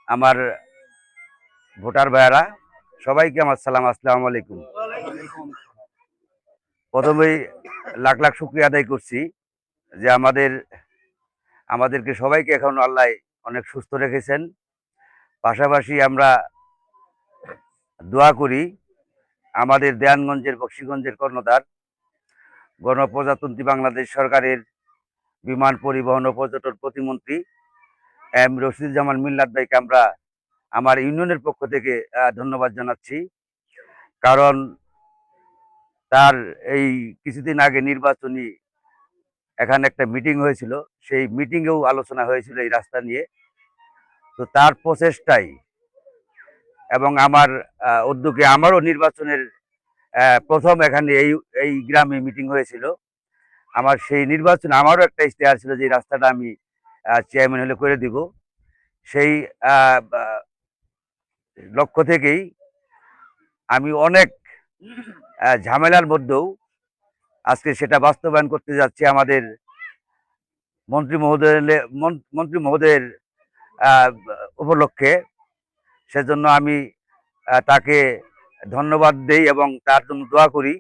আমার ভোটার ভাইয়ারা সবাইকে আমার সালাম, আসসালামু আলাইকুম। প্রথমেই লাখ লাখ শুকরিয়া আদায় করছি যে আমাদেরকে সবাইকে এখন আল্লাহ অনেক সুস্থ রেখেছেন। পাশাপাশি আমরা দোয়া করি আমাদের দেয়ানগঞ্জের বক্সিগঞ্জের কর্ণধার গণপ্রজাতন্ত্রী বাংলাদেশ সরকারের বিমান পরিবহন ও পর্যটন প্রতিমন্ত্রী রশিদুজ্জামান মিল্লাত ভাইকে আমরা আমার ইউনিয়নের পক্ষ থেকে ধন্যবাদ জানাচ্ছি। কারণ তার এই কিছুদিন আগে নির্বাচনী এখানে একটা মিটিং হয়েছিল, সেই মিটিংয়েও আলোচনা হয়েছিল এই রাস্তা নিয়ে। তো তার প্রচেষ্টায় এবং আমার উদ্যোগে আমারও নির্বাচনের প্রথম এখানে এই এই গ্রামে মিটিং হয়েছিল। আমার সেই নির্বাচনে আমারও একটা ইশতেহার ছিল যে এই রাস্তাটা আমি চেয়ারম্যান হলে করে দিব। সেই লক্ষ্য থেকেই আমি অনেক ঝামেলার মধ্যেও আজকে সেটা বাস্তবায়ন করতে যাচ্ছি আমাদের মন্ত্রী মহোদয়ের উপলক্ষে। সেজন্য আমি তাকে ধন্যবাদ দেই এবং তার জন্য দোয়া করি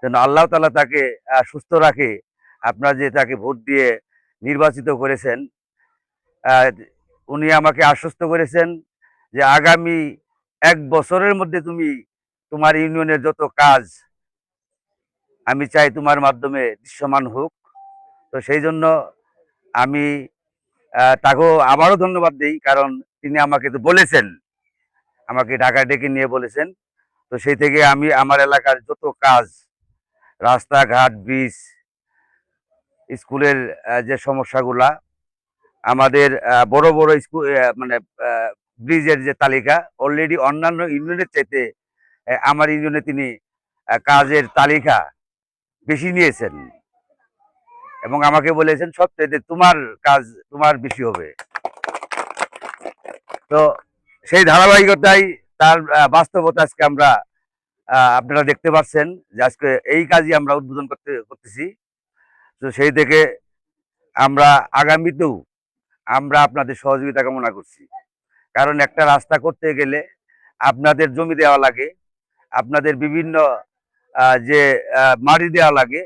যেন আল্লাহ তাআলা তাকে সুস্থ রাখে। আপনারা যে তাকে ভোট দিয়ে নির্বাচিত করেছেন, উনি আমাকে আশ্বস্ত করেছেন যে আগামী 1 বছরের মধ্যে তুমি তোমার ইউনিয়নের যত কাজ আমি চাই তোমার মাধ্যমে দৃশ্যমান হোক। তো সেই জন্য আমি তাকেও আবারও ধন্যবাদ দিই, কারণ তিনি আমাকে তো বলেছেন, আমাকে ঢাকা ডেকে নিয়ে বলেছেন। তো সেই থেকে আমি আমার এলাকার যত কাজ, রাস্তাঘাট, ব্রিজ, স্কুলের যে সমস্যাগুলা, আমাদের বড় বড় স্কুল মানে ব্রিজের যে তালিকা, অলরেডি অন্যান্য ইউনিয়নের চাইতে আমার ইউনিয়নে তিনি কাজের তালিকা বেশি নিয়েছেন এবং আমাকে বলেছেন সবচাইতে তোমার কাজ তোমার বেশি হবে। তো সেই ধারাবাহিকতায় তার বাস্তবতা আজকে আমরা আপনারা দেখতে পাচ্ছেন যে আজকে এই কাজই আমরা উদ্বোধন করতেছি। তো সেই থেকে আমরা আগামীতেও আমরা আপনাদের সহযোগিতা কামনা করছি। কারণ একটা রাস্তা করতে গেলে আপনাদের জমি দেওয়া লাগে, আপনাদের বিভিন্ন যে মাটি দেওয়া লাগে,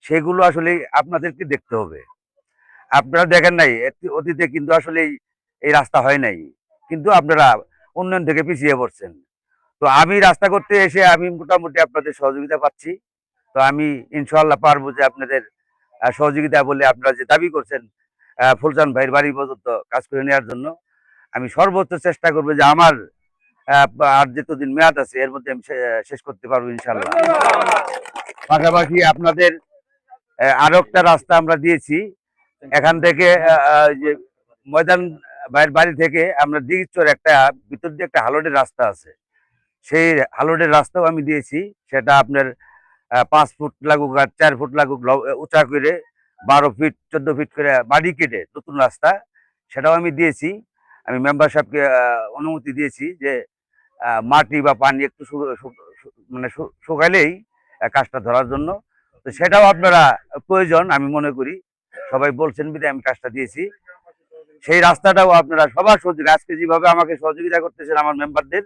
সেগুলো আসলে আপনাদেরকে দেখতে হবে। আপনারা দেখেন নাই অতীতে কিন্তু আসলে এই রাস্তা হয় নাই, কিন্তু আপনারা উন্নয়ন থেকে পিছিয়ে পড়ছেন। তো আমি রাস্তা করতে এসে আমি মোটামুটি আপনাদের সহযোগিতা পাচ্ছি। তো আমি ইনশাল্লাহ পারবো যে আপনাদের সহযোগিতা বলে আপনারা যে দাবি করছেন ফুলচান ভাইয়ের বাড়ি পর্যন্ত কাজ করে নেওয়ার জন্য, আমি সর্বোচ্চ চেষ্টা করবো যে আমার আর যতদিন মেয়াদ আছে এর মধ্যে আমি শেষ করতে পারবো ইনশাল্লাহ। পাশাপাশি আপনাদের আরো একটা রাস্তা আমরা দিয়েছি এখান থেকে যে ময়দান ভাইয়ের বাড়ি থেকে আমরা দিগিচর একটা ভিতর দিয়ে একটা হালোডের রাস্তা আছে, সেই হালোডের রাস্তাও আমি দিয়েছি। সেটা আপনার 5 ফুট লাগুক আর 4 ফুট লাগুক উঁচা করে 12 ফিট 14 ফিট করে বাড়ি কেটে নতুন রাস্তা, সেটাও আমি দিয়েছি। আমি মেম্বার সাহেবকে অনুমতি দিয়েছি যে মাটি বা পানি একটু মানে শুকাইলেই কাজটা ধরার জন্য। তো সেটাও আপনারা প্রয়োজন আমি মনে করি, সবাই বলছেন বিধায় আমি কাজটা দিয়েছি। সেই রাস্তাটাও আপনারা সবার সহযোগিতা, আজকে যেভাবে আমাকে সহযোগিতা করতেছেন আমার মেম্বারদের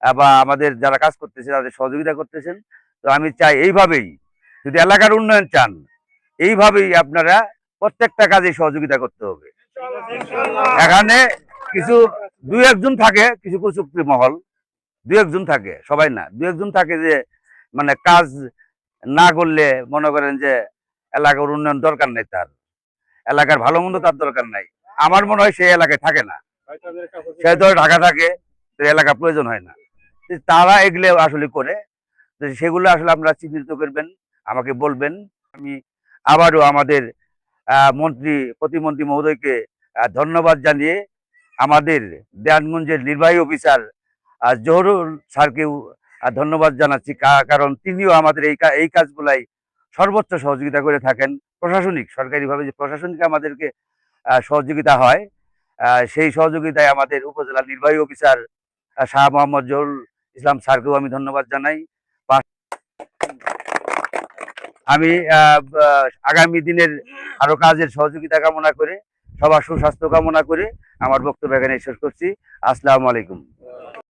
বা আমাদের যারা কাজ করতেছে তাদের সহযোগিতা করতেছেন, তো আমি চাই এইভাবেই, যদি এলাকার উন্নয়ন চান, এইভাবেই আপনারা প্রত্যেকটা কাজে সহযোগিতা করতে হবে। এখানে কিছু 2-1 জন থাকে, কিছু কুচুক্তি মহল, 2-1 জন থাকে, সবাই না, 2-1 জন থাকে যে মানে কাজ না করলে মনে করেন যে এলাকার উন্নয়ন দরকার নেই, তার এলাকার ভালো মন্দ তার দরকার নাই। আমার মনে হয় সেই এলাকায় থাকে না, সে ধরে ঢাকা থাকে, এলাকা প্রয়োজন হয় না, তারা এগুলো আসলে করে। তো সেগুলো আসলে আপনারা চিহ্নিত করবেন, আমাকে বলবেন। আমি আবারও আমাদের প্রতিমন্ত্রী মহোদয়কে ধন্যবাদ জানিয়ে আমাদের দেয়ানগঞ্জের নির্বাহী অফিসার জহুরুল স্যারকেও ধন্যবাদ জানাচ্ছি, কারণ তিনিও আমাদের এই কাজগুলাই সর্বোচ্চ সহযোগিতা করে থাকেন। প্রশাসনিক সরকারিভাবে যে প্রশাসনিক আমাদেরকে সহযোগিতা হয়, সেই সহযোগিতায় আমাদের উপজেলা নির্বাহী অফিসার শাহ মোহাম্মদ জহুরুল ইসলাম স্যারকেও আমি ধন্যবাদ জানাই। আমি আগামী দিনের আরো কাজের সহযোগিতা কামনা করে সবার সুস্বাস্থ্য কামনা করে আমার বক্তব্য এখানে শেষ করছি। আসসালামু আলাইকুম।